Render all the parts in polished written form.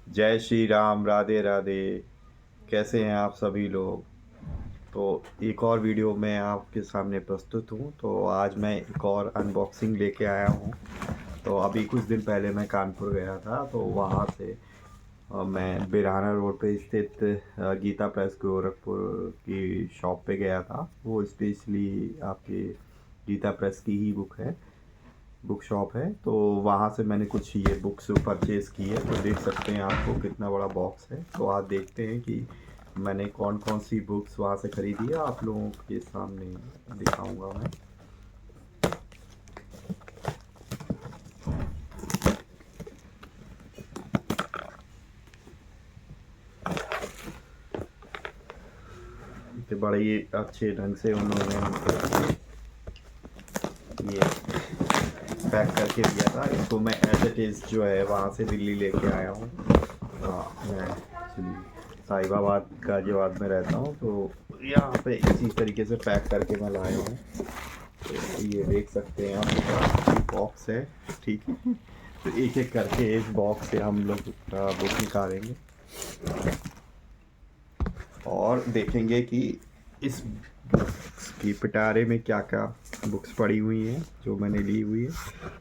जय श्री राम, राधे राधे। कैसे हैं आप सभी लोग? तो एक और वीडियो में आपके सामने प्रस्तुत हूँ। तो आज मैं एक और अनबॉक्सिंग लेके आया हूँ। तो अभी कुछ दिन पहले मैं कानपुर गया था, तो वहाँ से मैं बिराना रोड पे स्थित गीता प्रेस गोरखपुर की शॉप पे गया था। वो स्पेशली आपके गीता प्रेस की ही बुक शॉप है। तो वहाँ से मैंने कुछ ये बुक्स परचेज़ की है। तो देख सकते हैं आपको कितना बड़ा बॉक्स है। तो आप देखते हैं कि मैंने कौन कौन सी बुक्स वहाँ से ख़रीदी है, आप लोगों के सामने दिखाऊंगा मैं। तो बड़े ही अच्छे ढंग से उन्होंने हमको ये पैक करके दिया था। इसको मैं एज इट इज़ जो है वहाँ से दिल्ली लेके आया हूँ। मैं एक्चुअली साहिबाबाद गाज़ियाबाद में रहता हूँ, तो यहाँ पे इसी तरीके से पैक करके मैं लाया हूँ। तो ये देख सकते हैं आप, बॉक्स है, ठीक है। तो एक एक करके इस बॉक्स से हम लोग बुक निकालेंगे और देखेंगे कि इस बुक्स की पिटारे में क्या क्या बुक्स पड़ी हुई हैं जो मैंने ली हुई है।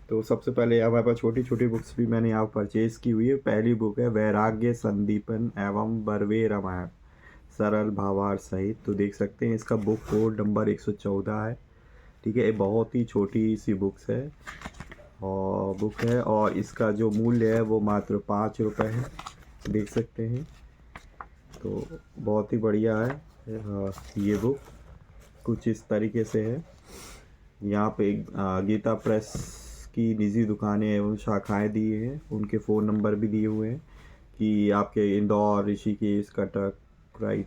तो सबसे पहले हमारे पास छोटी छोटी बुक्स भी मैंने यहाँ परचेज़ की हुई है। पहली बुक है वैराग्य संदीपन एवं बर्वे रामायण सरल भावार्थ सहित। तो देख सकते हैं इसका बुक कोड नंबर 114 है, ठीक है। ये बहुत ही छोटी सी बुक है और इसका जो मूल्य है वो मात्र 5 रुपये है, देख सकते हैं। तो बहुत ही बढ़िया है। ये बुक कुछ इस तरीके से है। यहाँ पे गीता प्रेस की निजी दुकानें एवं शाखाएं दी हैं, उनके फ़ोन नंबर भी दिए हुए हैं कि आपके इंदौर, ऋषिकेश, कटक, राइट,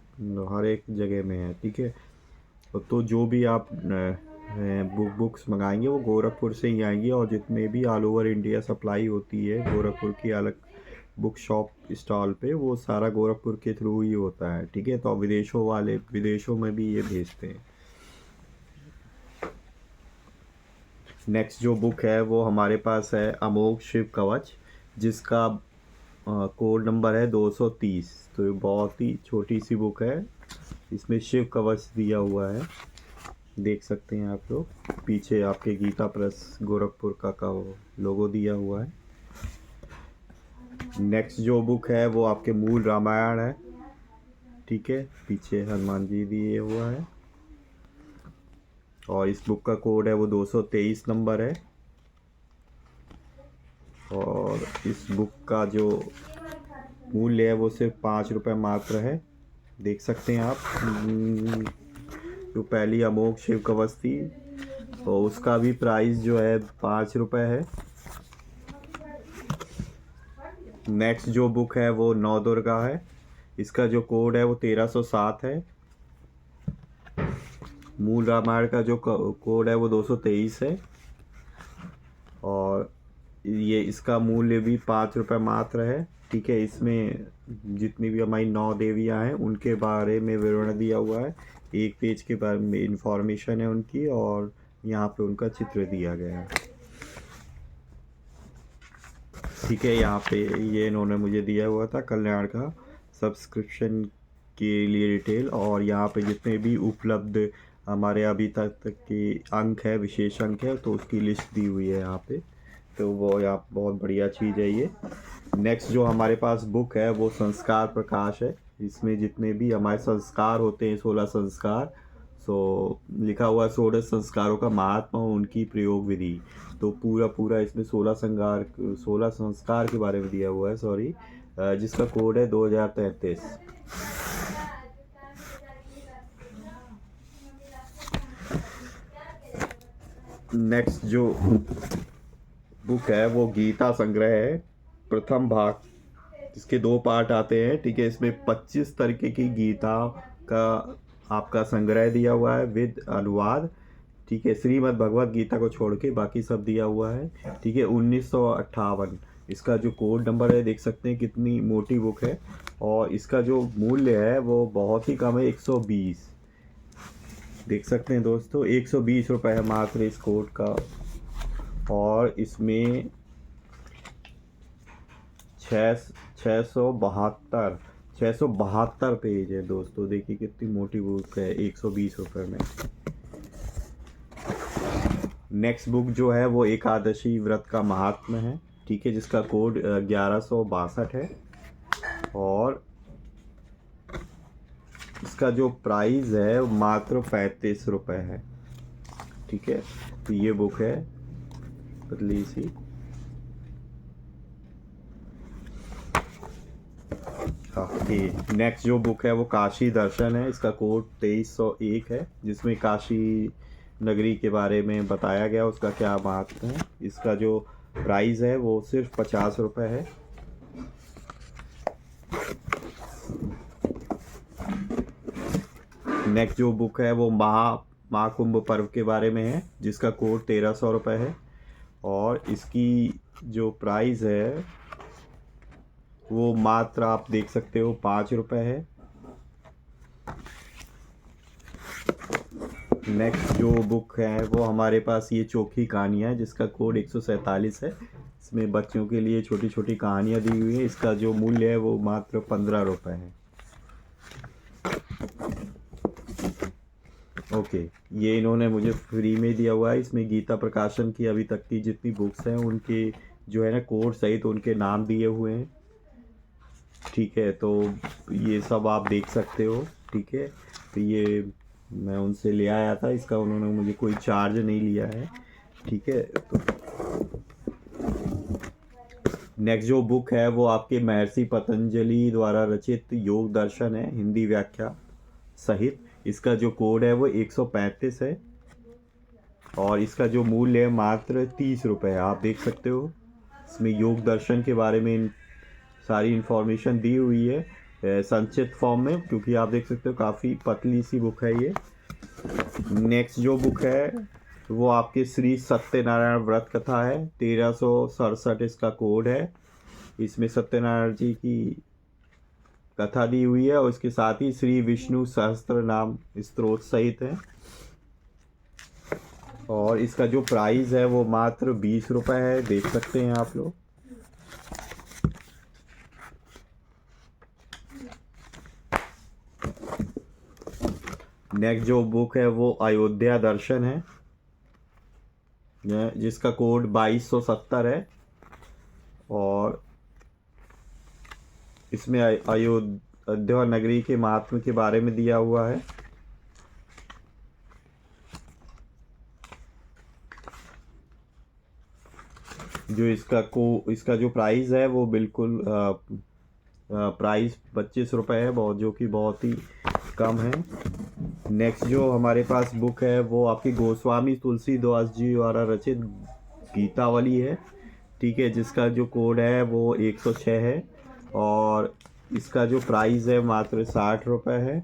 हर एक जगह में है, ठीक है। तो जो भी आप बुक्स मंगाएंगे वो गोरखपुर से ही आएंगी, और जितने भी ऑल ओवर इंडिया सप्लाई होती है गोरखपुर की अलग बुक शॉप स्टॉल पे, वो सारा गोरखपुर के थ्रू ही होता है, ठीक है। तो विदेशों में भी ये भेजते हैं। नेक्स्ट जो बुक है वो हमारे पास है अमोघ शिव कवच, जिसका कोड नंबर है 230। तो ये बहुत ही छोटी सी बुक है, इसमें शिव कवच दिया हुआ है, देख सकते हैं आप लोग। पीछे आपके गीता प्रेस गोरखपुर का लोगो दिया हुआ है। नेक्स्ट जो बुक है वो आपके मूल रामायण है, ठीक है। पीछे हनुमान जी दिए हुआ है और इस बुक का कोड है वो 223 नंबर है। और इस बुक का जो मूल्य है वो सिर्फ 5 रुपये मात्र है, देख सकते हैं आप। जो पहली अमोघ शिव कवच थी तो उसका भी प्राइस जो है 5 रुपये है। नेक्स्ट जो बुक है वो नौ दुर्गा है, इसका जो कोड है वो 1307 है। मूल रामायण का जो कोड है वो 223 है और ये इसका मूल्य भी 5 रुपये मात्र है, ठीक है। इसमें जितनी भी हमारी 9 देवियाँ हैं उनके बारे में विवरण दिया हुआ है, एक पेज के बारे में इंफॉर्मेशन है उनकी, और यहाँ पे उनका चित्र दिया गया है, ठीक है। यहाँ पे ये इन्होंने मुझे दिया हुआ था कल्याण का सब्सक्रिप्शन के लिए डिटेल, और यहाँ पे जितने भी उपलब्ध हमारे अभी तक के अंक है, विशेष अंक है, तो उसकी लिस्ट दी हुई है यहाँ पे। तो वो यहाँ बहुत बढ़िया चीज़ है ये। नेक्स्ट जो हमारे पास बुक है वो संस्कार प्रकाश है, इसमें जितने भी हमारे संस्कार होते हैं 16 संस्कार, सो लिखा हुआ है 16 संस्कारों का महात्मा उनकी प्रयोग विधि। तो पूरा इसमें 16 संस्कार के बारे में दिया हुआ है, सॉरी, जिसका कोड है 2033। नेक्स्ट जो बुक है वो गीता संग्रह है, प्रथम भाग, जिसके 2 पार्ट आते हैं, ठीक है। इसमें 25 तरीके की गीता का आपका संग्रह दिया हुआ है विद अनुवाद, ठीक है। श्रीमद् भगवत गीता को छोड़ के बाकी सब दिया हुआ है, ठीक है। 1958 इसका जो कोड नंबर है, देख सकते हैं कितनी मोटी बुक है। और इसका जो मूल्य है वो बहुत ही कम है, 120, देख सकते हैं दोस्तों, 120 रुपये है मात्र इस कोड का। और इसमें छः सौ बहत्तर पेज है दोस्तों। देखिए कितनी मोटी बुक है, 120 रुपये में। नेक्स्ट बुक जो है वो एकादशी व्रत का महात्म्य है, ठीक है, जिसका कोड 1162 है और इसका जो प्राइस है मात्र 35 रुपये है, ठीक है। तो ये बुक है पतली सी। नेक्स्ट जो बुक है वो काशी दर्शन है, इसका कोड 2301 है, जिसमें काशी नगरी के बारे में बताया गया, उसका क्या महत्व है। इसका जो प्राइस है वो सिर्फ 50 रुपये है। नेक्स्ट जो बुक है वो महाकुंभ पर्व के बारे में है, जिसका कोड 1300 रुपये है और इसकी जो प्राइस है वो मात्र आप देख सकते हो 5 रुपये है। नेक्स्ट जो बुक है वो हमारे पास ये चोखी कहानियाँ है, जिसका कोड 147 है। इसमें बच्चों के लिए छोटी छोटी कहानियाँ दी हुई है। इसका जो मूल्य है वो मात्र 15 रुपये है। ओके, ये इन्होंने मुझे फ्री में दिया हुआ है। इसमें गीता प्रकाशन की अभी तक की जितनी बुक्स हैं उनके जो है ना कोड सहित उनके नाम दिए हुए हैं, ठीक है। तो ये सब आप देख सकते हो, ठीक है। तो ये मैं उनसे ले आया था, इसका उन्होंने मुझे कोई चार्ज नहीं लिया है, ठीक है। तो नेक्स्ट जो बुक है वो आपके महर्षि पतंजलि द्वारा रचित योग दर्शन है, हिंदी व्याख्या सहित। इसका जो कोड है वो 135 है और इसका जो मूल्य है मात्र 30 रुपये है। आप देख सकते हो इसमें योग दर्शन के बारे में सारी इन्फॉर्मेशन दी हुई है संक्षिप्त फॉर्म में, क्योंकि आप देख सकते हो काफ़ी पतली सी बुक है ये। नेक्स्ट जो बुक है वो आपके श्री सत्यनारायण व्रत कथा है, 1367 इसका कोड है। इसमें सत्यनारायण जी की कथा दी हुई है और इसके साथ ही श्री विष्णु सहस्त्र नाम स्तोत्र सहित है और इसका जो प्राइस है वो मात्र 20 रुपये है, देख सकते हैं आप लोग। नेक्स्ट जो बुक है वो अयोध्या दर्शन है, जिसका कोड 2270 है और इसमें अयोध्या नगरी के महात्म्य के बारे में दिया हुआ है। जो इसका जो प्राइस है वो बिल्कुल प्राइस 25 रुपये है, जो कि बहुत ही कम है। नेक्स्ट जो हमारे पास बुक है वो आपकी गोस्वामी तुलसीदास जी द्वारा रचित गीतावली है, ठीक है, जिसका जो कोड है वो 106 है और इसका जो प्राइस है मात्र 60 रुपये है।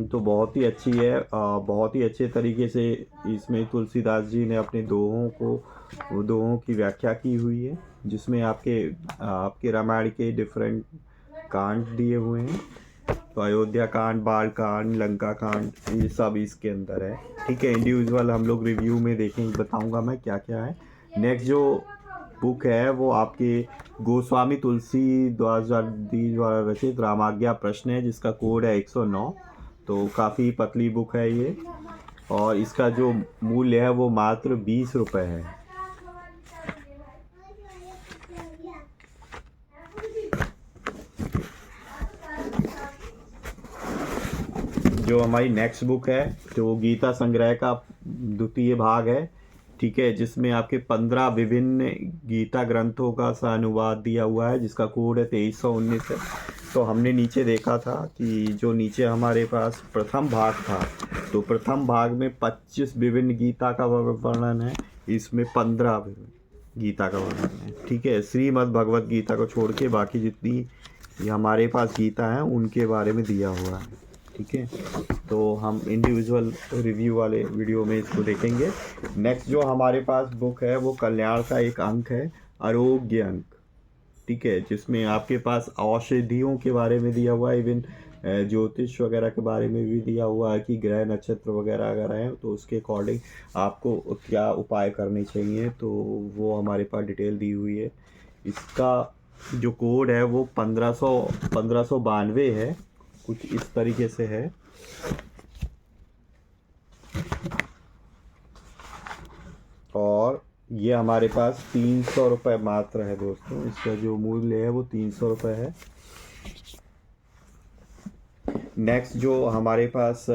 तो बहुत ही अच्छी है, बहुत ही अच्छे तरीके से इसमें तुलसीदास जी ने अपने दोहों की व्याख्या की हुई है, जिसमें आपके रामायण के डिफरेंट कांड दिए हुए हैं। तो अयोध्या कांड, बाल कांड, लंका कांड, ये सब इसके अंदर है, ठीक है। इंडिविजुअल हम लोग रिव्यू में देखेंगे, बताऊंगा मैं क्या क्या है। नेक्स्ट जो बुक है वो आपके गोस्वामी तुलसीदास जी द्वारा रचित रामाज्ञा प्रश्न है, जिसका कोड है 109। तो काफ़ी पतली बुक है ये और इसका जो मूल्य है वो मात्र 20 रुपये है। जो हमारी नेक्स्ट बुक है तो गीता संग्रह का द्वितीय भाग है, ठीक है, जिसमें आपके 15 विभिन्न गीता ग्रंथों का अनुवाद दिया हुआ है, जिसका कोड है 2319 है। तो हमने नीचे देखा था कि जो नीचे हमारे पास प्रथम भाग था, तो प्रथम भाग में 25 विभिन्न गीता का वर्णन है, इसमें 15 गीता का वर्णन है, ठीक है। श्रीमद् भगवत गीता को छोड़ के बाकी जितनी हमारे पास गीता है उनके बारे में दिया हुआ है, ठीक है। तो हम इंडिविजुअल रिव्यू वाले वीडियो में इसको देखेंगे। नेक्स्ट जो हमारे पास बुक है वो कल्याण का एक अंक है, आरोग्य अंक, ठीक है, जिसमें आपके पास औषधियों के बारे में दिया हुआ है, इवन ज्योतिष वगैरह के बारे में भी दिया हुआ है कि ग्रह नक्षत्र वगैरह अगर हैं तो उसके अकॉर्डिंग आपको क्या उपाय करने चाहिए, तो वो हमारे पास डिटेल दी हुई है। इसका जो कोड है वो 1592 है, कुछ इस तरीके से है। और ये हमारे पास 300 रुपये मात्र है दोस्तों, इसका जो मूल्य है वो 300 रुपये है। नेक्स्ट जो हमारे पास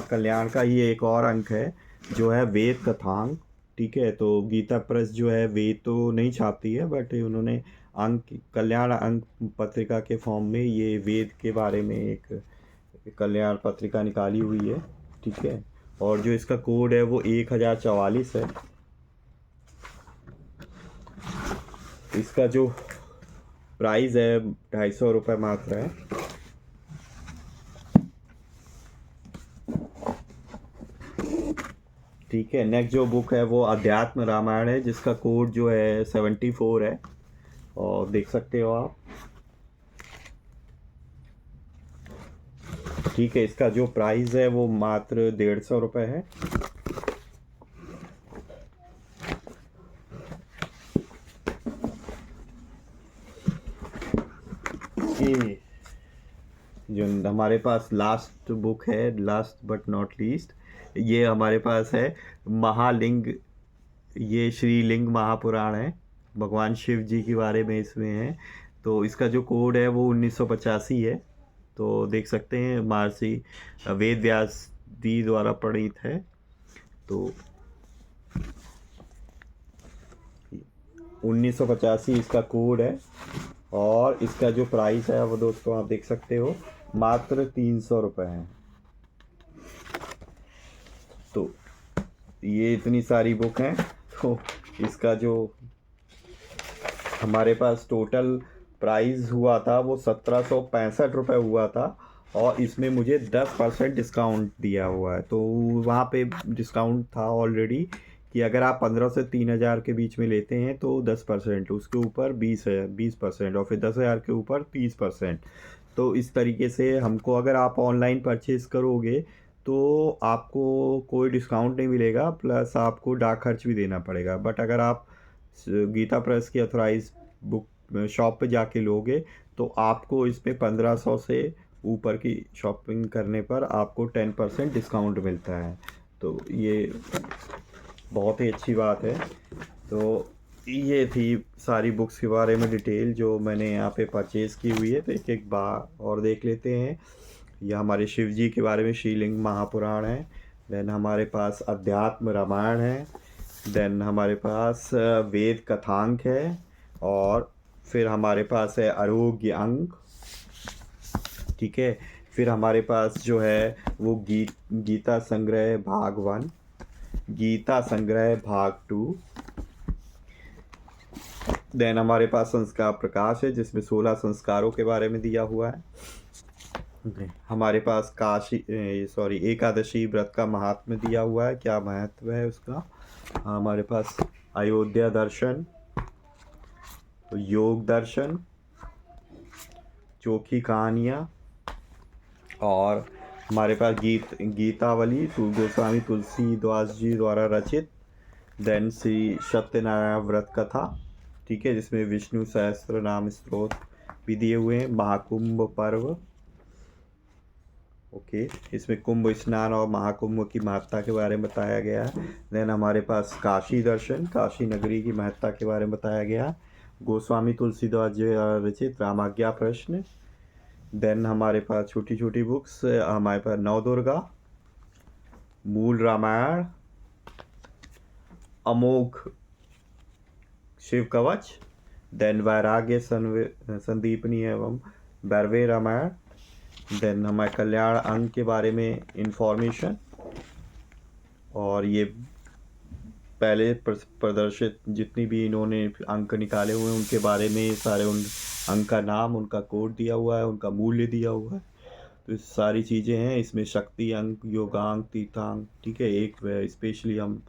कल्याण का ही एक और अंक है जो है वेद कथांग। ठीक है, तो गीता प्रेस जो है वेद तो नहीं छापती है, बट उन्होंने अंक कल्याण अंक पत्रिका के फॉर्म में ये वेद के बारे में एक कल्याण पत्रिका निकाली हुई है। ठीक है, और जो इसका कोड है वो 1044 है। इसका जो प्राइस है 250 रुपये मात्र है। ठीक है, नेक्स्ट जो बुक है वो अध्यात्म रामायण है, जिसका कोड जो है 74 है, और देख सकते हो आप। ठीक है, इसका जो प्राइस है वो मात्र 150 रुपये है। कि जो हमारे पास लास्ट बुक है, लास्ट बट नॉट लीस्ट, ये हमारे पास है महालिंग। ये श्रीलिंग महापुराण है, भगवान शिव जी के बारे में इसमें है। तो इसका जो कोड है वो 1985 है। तो देख सकते हैं महर्षि वेद व्यास जी द्वारा प्रणीत है। तो 1985 इसका कोड है, और इसका जो प्राइस है वो दोस्तों आप देख सकते हो मात्र 300 रुपये है। तो ये इतनी सारी बुक हैं, तो इसका जो हमारे पास टोटल प्राइस हुआ था वो 1765 रुपये हुआ था, और इसमें मुझे 10% डिस्काउंट दिया हुआ है। तो वहाँ पे डिस्काउंट था ऑलरेडी कि अगर आप 15 से 3000 के बीच में लेते हैं तो 10%, उसके ऊपर 20% और फिर 10,000 के ऊपर 30%। तो इस तरीके से हमको, अगर आप ऑनलाइन परचेज़ करोगे तो आपको कोई डिस्काउंट नहीं मिलेगा, प्लस आपको डाक खर्च भी देना पड़ेगा। बट अगर आप गीता प्रेस की ऑथराइज बुक शॉप पे जाके लोगे तो आपको इसमें 1500 से ऊपर की शॉपिंग करने पर आपको 10% डिस्काउंट मिलता है। तो ये बहुत ही अच्छी बात है। तो ये थी सारी बुक्स के बारे में डिटेल जो मैंने यहाँ पे परचेज़ की हुई है। तो एक एक बार और देख लेते हैं। यह हमारे शिव जी के बारे में श्रीलिंग महापुराण है। देन हमारे पास अध्यात्म रामायण है। देन हमारे पास वेद कथांक है, और फिर हमारे पास है आरोग्य अंक। ठीक है, फिर हमारे पास जो है वो गीता संग्रह भाग 1, गीता संग्रह भाग 2। देन हमारे पास संस्कार प्रकाश है, जिसमें 16 संस्कारों के बारे में दिया हुआ है। हमारे पास एकादशी व्रत का महात्म्य दिया हुआ है, क्या महत्व है उसका। हमारे पास अयोध्या दर्शन, योग दर्शन, चोखी कहानियाँ, और हमारे पास गीतावली गोस्वामी तुलसीदास जी द्वारा रचित। देन श्री सत्यनारायण व्रत कथा, ठीक है, जिसमें विष्णु सहस्त्र नाम स्तोत्र भी दिए हुए हैं। महाकुंभ पर्व, ओके, इसमें कुंभ स्नान और महाकुंभ की महत्ता के बारे में बताया गया है। देन हमारे पास काशी दर्शन, काशी नगरी की महत्ता के बारे में बताया गया। गोस्वामी तुलसीदास जी रचित रामाज्ञा प्रश्न। देन हमारे पास छोटी छोटी बुक्स, हमारे पास नवदुर्गा, मूल रामायण, अमोघ शिव कवच, देन वैराग्य संदीपनी एवं बैरवे रामायण। देन हमारे कल्याण अंक के बारे में इंफॉर्मेशन, और ये पहले प्रदर्शित जितनी भी इन्होंने अंक निकाले हुए हैं उनके बारे में सारे, उन अंक का नाम, उनका कोड दिया हुआ है, उनका मूल्य दिया हुआ है। तो सारी चीज़ें हैं इसमें, शक्ति अंक, योगांक, तीर्थांक। ठीक है, एक स्पेशली हम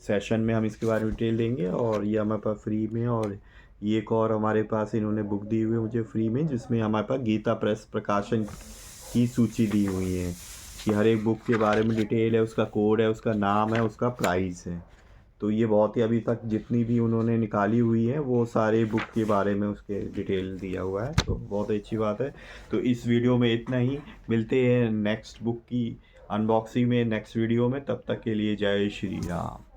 सेशन में हम इसके बारे में डिटेल देंगे, और ये हमारे पास फ्री में। और ये एक और हमारे पास इन्होंने बुक दी हुई है मुझे फ्री में, जिसमें हमारे पास गीता प्रेस प्रकाशन की सूची दी हुई है कि हर एक बुक के बारे में डिटेल है, उसका कोड है, उसका नाम है, उसका प्राइस है। तो ये बहुत ही अभी तक जितनी भी उन्होंने निकाली हुई है वो सारे बुक के बारे में उसके डिटेल दिया हुआ है, तो बहुत अच्छी बात है। तो इस वीडियो में इतना ही, मिलते हैं नेक्स्ट बुक की अनबॉक्सिंग में नेक्स्ट वीडियो में, तब तक के लिए जय श्री राम।